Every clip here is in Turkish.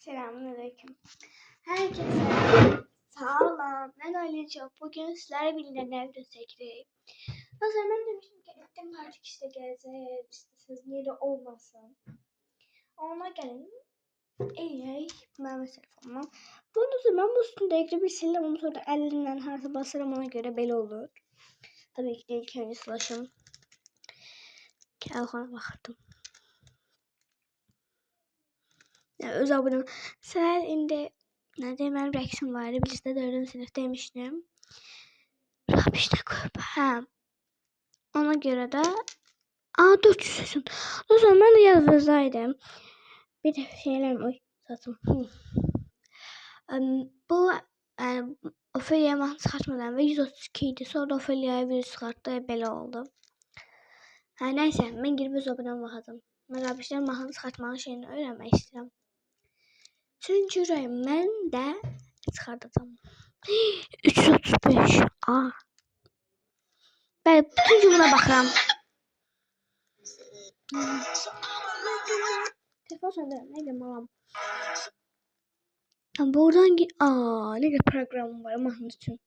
Selamünaleyküm. Herkese sağ olun. Ben Alice. Bugün sizlerle birlikte ne video çekeceğim. Mesela ben demiştim ki ettim artık işte gezeceğiz. İşte siz yeri olmasın. Ona gelin. Benim telefonuma. Bunun zaman bu üstünde ekli bir silim. Onu sonra elimden harita basarım, ona göre belli olur. Tabii ki de ilk önce slaşım. Telefona baktım. Yani öz abonem. Sen indi nerede ben reaksiyon vardı. Biz de 4. sınıf demiştim. Rapişte koyup. Ha. Ona göre de 400'sün. O zaman ben de yazdırsaydım. Bir de şeyler oy satım. Bu Ophelia mahnı çıkartmadan ve 132 idi. Sonra Ophelia'ya virüs çıkarttı ve belə oldu. Neyse, ben girip öz abonem baxacağım. Ben rapişten mahnı çıkartmanın şeyini öğrenmek istiyorum. Çünkü mən də çıxardacağım. 335. Bəli, bütün gün buna baxıram. Telefon söndürəm, nə bileyim alam. Buradan git. Ne kadar programım var mahnı için.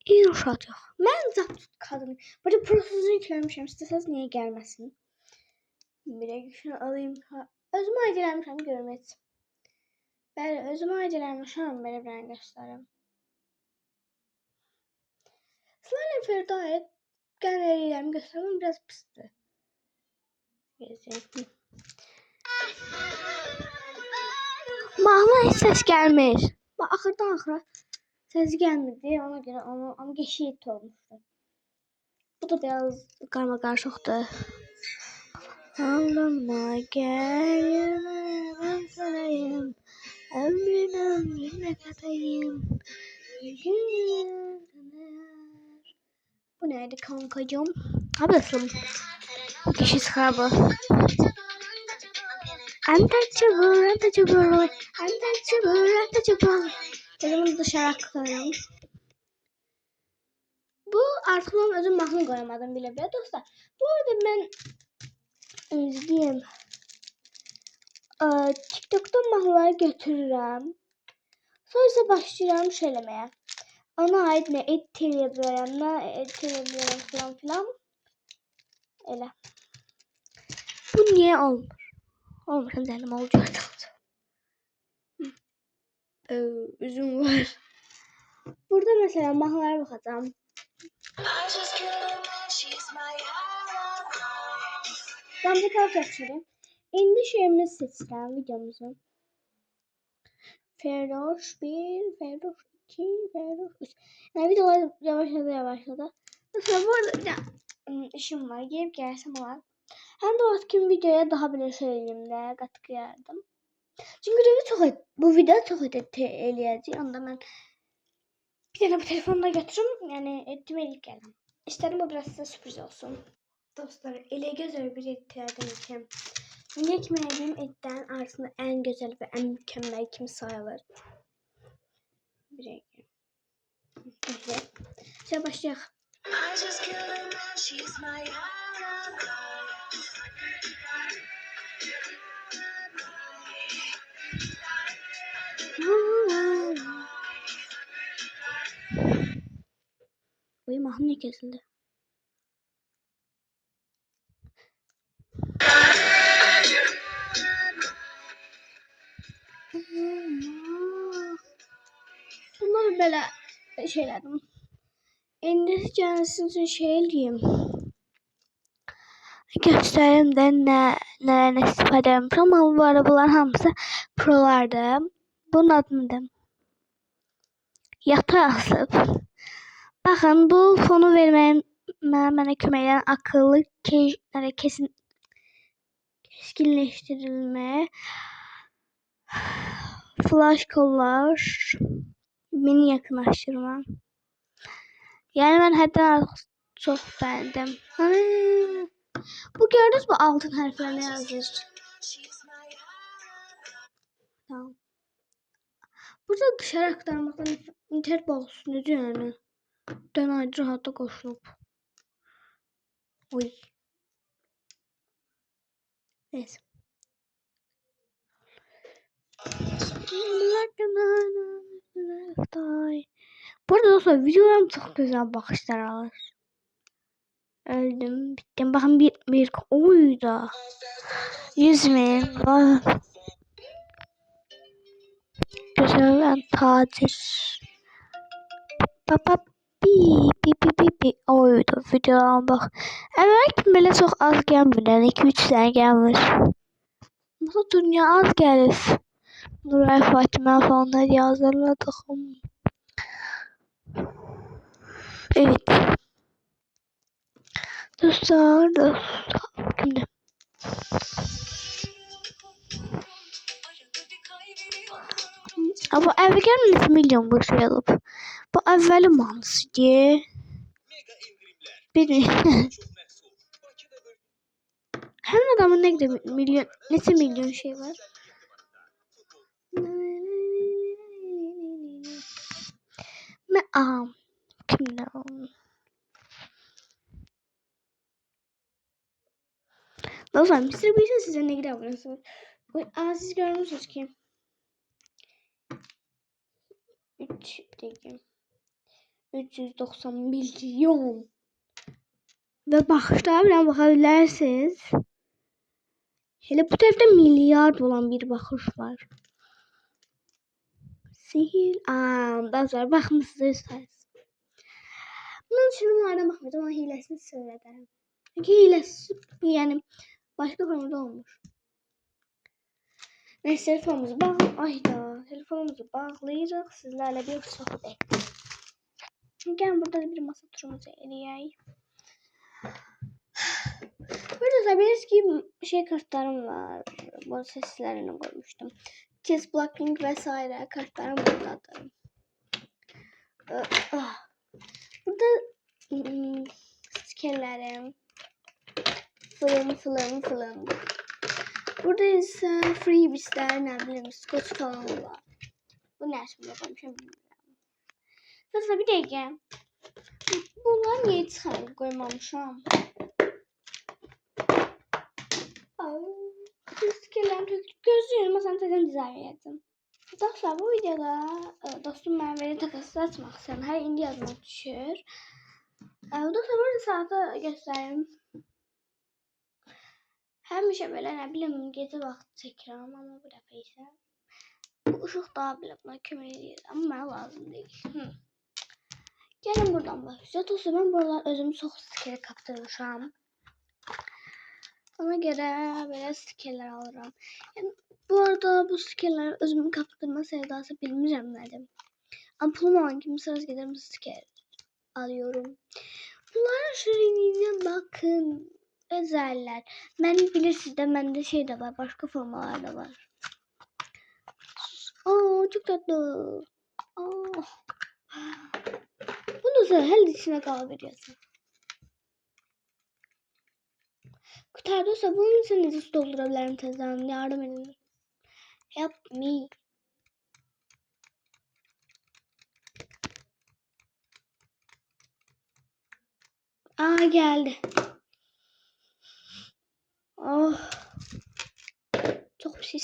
İnşaat yok. Ben zaten kadın. Burada prosesini yüklemişim. İsteseniz niye gelmesin? Bir dakika şunu alayım. Özümü aydınlanmışam görmek. Ben özümü aydınlanmışam. Böyle bir göstereyim. Slime Ferda et. Genellikle göstereyim, biraz pisti. Gezeyim. Mahnı hiç ses gelmez. Bak ahırdan ses gelmedi. Ona göre ama geçit olmuştu. Bu da biraz karmakarışıktı. Ağlama gel ben sarayım. Ömrüne katayım. Bu neydi kankacığım? Ablasım. Kişi sıkarı. Untouchable, untouchable, untouchable, untouchable. Elimi dışarı aktarım. Bu artık ben özüm mahnı koyamadım bile dostlar. Bu arada ben diyeyim. TikTok'tan mahnıları götürürüm. Sonra ise başlayacağım söylemeye. Ona ait ne edit edebiliyorum falan filan. Öyle. Bu niye olmuş? Olmuş dedim olacak. Üzüm var. Burada mesela mahnılara bakacağım. Ben bu kadar açarım. İndi şeyimizi seçeceğim videomuzu. Ferdoş 1, Ferdoş 2, Ferdoş 3. Yani videolar yavaşladı. Mesela bu arada işim var. Gelip gelsem var. Hem de o kim videoya daha bile söyleyeyimde katkı yardım. Çünkü bu video çok eləyəcək. Onda ben bir tane bu telefonda götürüm. Yani ettim elip geldim. İstedim bu biraz size sürpriz olsun. Dostlar, elə gözəl bir ettirdim ki, yekməyim etdən arasında en güzel ve en mükemmel kim sayılır. Bir dakika. Güzel. Şöyle başlayalım. Uy, mahnı ne kesildi? Bunları böyle şeylerim. İngilizcəsinin şey diyeyim. Göstərimdən nələrdən istifadə etmişəm. Amma bu arada bunların hamısı prolardı. Bunun adını da yatağa asıb. Baxın, bu fonu mənə kömək edən akıllı keskinləşdirilmə flash kollar, mini yakınlaştırma. Yani ben həddən artıq çox bəyəndim. Bu gördünüz mü altın harflerle yazılır. Tamam. Burada dışarı aktarmaktan internet bağlısın necə yani? Dön ayrı rahatla qoşulub. Oy. Neyse. Bu arada dostlar videolarım çok güzel bakışlar alır. Öldüm, bittim. Bakın bir oyda 100.000 var. Güzel tatil. Papa pi oydu videolarıma bak. Evet böyle çok az gelmeden 2-3 tane gelmiş. Bu dünya az gelir. Nuray Fatime falan yazarladık. Evet. Dostlar. Şimdi. Ama eve gelmeniz milyon bu şey alıp. Bu evveli mantısı diye. Bilmiyorum. Hem adamın ne kadar milyon, nesi milyon şey var. Kimde o? Dostlar Mr. Beast'in size ne kadar abonesi var? Siz görmüşsünüz ki 390 milyon ve bakışlar bile bakabilirsiniz. Hele bu tarafta milyar olan bir bakış var. Sihir. Daha sonra bakmışsınız. Bunun için bunlardan bakmayacağım ama hilesini söyledim. Çünkü hilesi yani başka konuda olmuş. Neyse telefonumuzu bağlayacağız. Sizlerle bir sohbet. Gel burada bir masa turumuzu eləyək. Burada da bir şey kartlarım var. Bu seslerini koymuştum. Chess blocking vesaire kartlarım buradadır. Burada stikerlerim. Fılım. Burada ise freebie'sler, ne bileyim, scotch falan var. Bu ne şimdi yapmışım bilmiyorum. Sonra bir dakika. Bunlar niye çıkarıp koymamışım? Stikerlerim gözlüyorum. Mesela tekrar dizayn ettim. Dostlar bu videoda dostum Merve'yle takası açmak istedim. Her indi yazmak düşür. Dostlar burada saate göstereyim. Həmişə belə nə bilim gecə vaxtı çəkirəm, amma bu dəfə isə bu ışıq daha belə buna kömək edir, amma mənə lazım deyil. Gəlin buradan başlayacağıq. Dostlar mən buralar özümü çox stikeri kaptırmışam. Ona görə belə stikerlər alıram. Yəni bu arada bu stikerləri özümün kaptırma sevdası bilmirəm nədir. Ampulum olan kimi sıra gedirəm stiker alıyorum. Bunların şirinliğine bakın. Özeller. Ben bilirsiniz de bende şey de var. Başka formalar da var. Çok tatlı. Bunu sen her içine kalabiliyorsun. Kurtardıysa bunun için nasıl doldurabilirim tezden? Yardım edin. Help me. Geldi. Çok bir şey.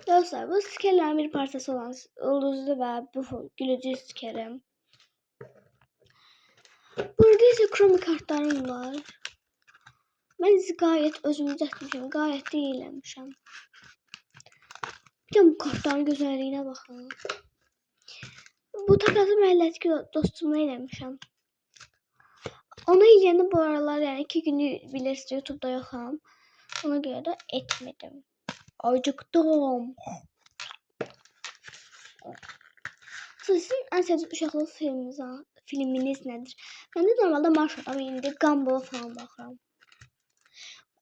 Dostlar bu stikerlerin bir parçası olan ulduzlu ve bu gülücü stikerim. Burada ise kromi kartlarım var. Ben gayet özümü çəkmişəm, gayet de eləmişəm. Bir de bu kartların güzelliğine bakın. Bu takası məhəlləski dostumla eləmişəm. Onu eləyəndə bu aralar yani 2 günü bilirsiniz YouTube'da yoxam. Ona göre de etmedim. Acıktım. Sizin en sevdiğiniz uşaqlıq filminiz nedir? Ben de normalde Marshall ama indi Gumball'a falan baxıram.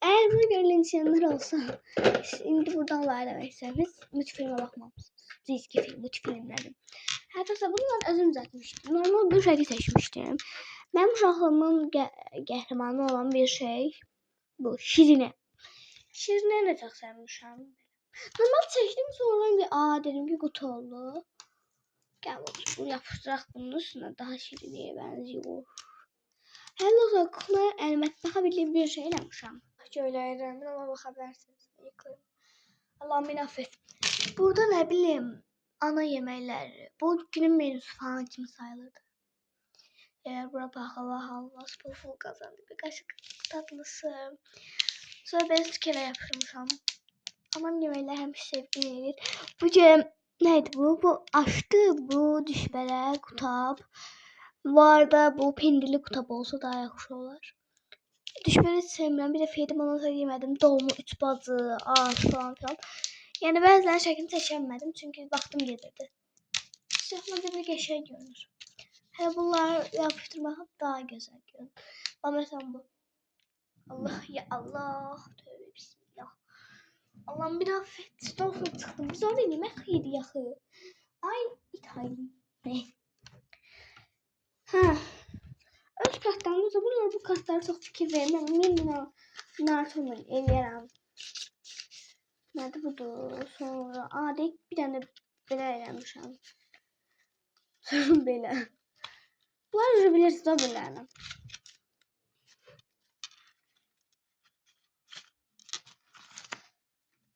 Eğer bunu göre linçleyenler olsa şimdi buradan var demek isteriz. Multifilme bakmamışsınız. Çizgi film, multifilmlerim. Hatta bunlar özüm düzeltmiştim. Normal bu şekilde seçmiştim. Ben uşaqlığımın qəhrəmanı olan bir şey bu Şirine. Şirine de çok sevmişim. Normal çektim sonra dedim ki kutu oldu. Gel bunu yapıştırak bunun üstüne daha Şirine'ye benziyor. Hello sokakla elbette bakabildiğim bir şey yapmışım. Şöyle ama bakabilirsiniz. Allah'ım beni affet. Burada ne bileyim ana yemekler. Bu günün menüsü falan kimi sayılırdı. Bura baklava, halva, spoful kazandı. Bir kaşık tatlısı. Sonra ben skele yapmışam. Anam yemekler hem sevdiğim gelir. Bu neydi bu? Bu aştı. Bu düşbeler, kutab. Var da bu pendirli kutab olsa daha yaxşı olar. Düşbəni sevmirəm. Bir də feydim ona yemədim. Dolma, üç bacı, ağaç falan filan. Yani bəzən şəklini çəkəmədim. Çünki vaxtım gedirdi. Sıxmaca bir qəşəng görünür. Hələ bunları yapışdırmaq daha gözəl görünür. Ama mesela bu. Allah ya Allah. Tövbe bismillah. Allah'ım bir affet. Stolfuna çıktım. Biz orada yemek yedik yaxı. Ay İtalyan. Ne? Ha. Öz kartlarımızda bunlar bu kartlara çok fikir vermem. Minna. Nartomun eləyərəm. Nədir budur? Sonra deyək bir dənə belə eləmişəm. Sonra belə. Bunları bilirsiniz o bilərəm.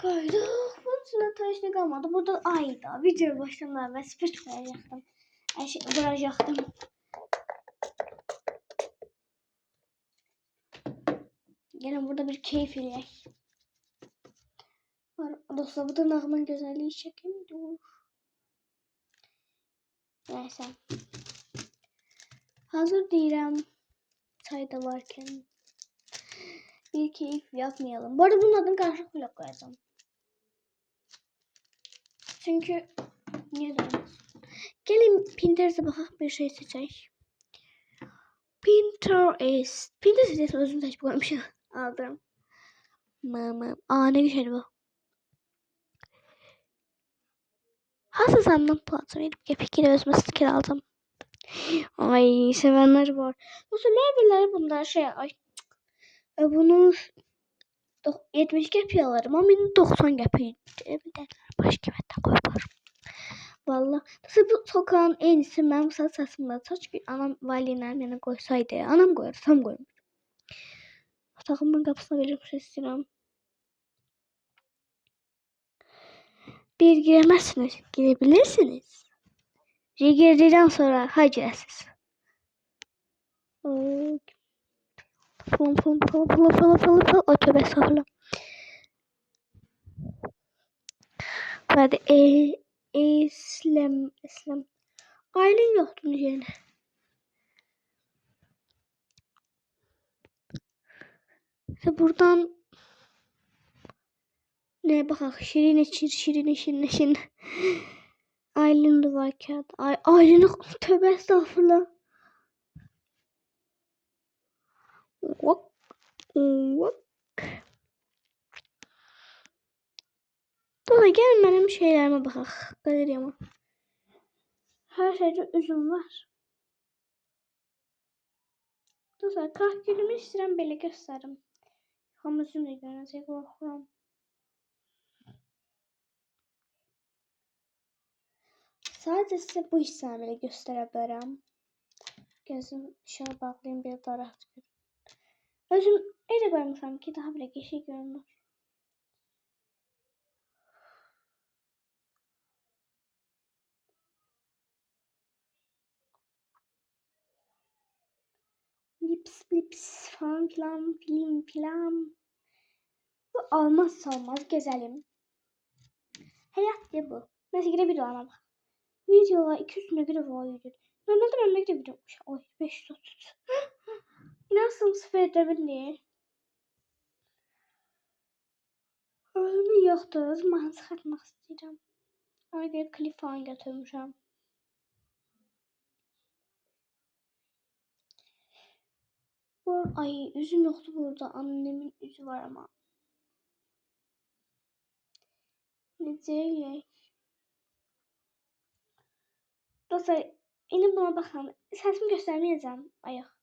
Koyduk. Bunun içində taşını qalmadı. Burada ayda video başında və spirт qoyacaqdım. Vuracaqdım. Gelin burada bir keyif eləyək. Dostlar bu da nağımın gözəlliyi çəkim. Dur. Neyse. Hazır deyirəm. Çay da varken. Bir keyif yapmayalım. Bu arada bunun adını karışık vlog koyacağım. Çünkü niye durmaz? Gelin Pinterest'e bakak bir şey seçək. Pinterest özüm seçip koymuşum. Aldım. Mama. Ne güzel bu. Hassasından platform edip fikir özüme sticker aldım. Ay sevenler var. Nasıl merveleri bunlar şey ay. Bunu 70 qəpik alırım ama benim 90 qəpik. Bir de başka bir koyarım. Valla. Nasıl bu sokağın en iyisi ben bu saçımda saç ki anam validenem yana koysaydı. Anam koyar, tam koymuş. Takımın kapısına verip istiyorum. Bir giremezsiniz. Girebilirsiniz. Girdikten sonra hacırsınız. Pum. O tövbe estağfurullah. Hadi İslam. Ailen yoktu yani. İşte buradan ne bakak şirin. Ailen de var kağıt. Ailen tövbe estağfurullah. Hop. Dolayı gelin benim şeylerime bakak. Galeriyama. Her şeyde üzüm var. Dostlar kahkülümü istəyirəm belə göstərim. Hamı üzüm də görəcək, qorxuram. Sadəcə sizə bu hissəni belə göstərə bilərəm. Gözüm şuna bağlayayım, bir daha rahat görün. Özüm elə qoymuşam ki, daha belə qəşəng görünür. Lips falan filan. Bu olmaz gezelim. Hayat diye bu. Neyse yine video ama bak. Videolar 200 ne kadar var video. Normalde ben ne kadar video yapmışım. Oy 530. İnansın sıfır edebilir. Ölümü yoktur. Ben sıkatmak isteyeceğim. Ona göre klip falan götürmüşüm. Ay üzüm yoktu burada. Annemin üzü var ama. Ne diyeyim? Dostlar yine buna bakın. Sesimi göstermeyeceğim. Ayak.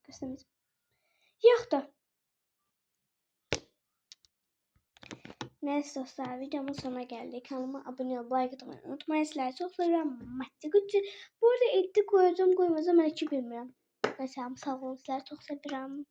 Göstermeyeceğim. Yoktu. Neyse dostlar videomun sonuna geldik. Kanalıma abone ol, like atmayı unutmayın. Sizleri çok seviyorum. Maddi gücü. Bu arada edit koyacağım koymayacağım ben hiç bilmiyorum. Mesela sağ olun sizleri çok seviyorum.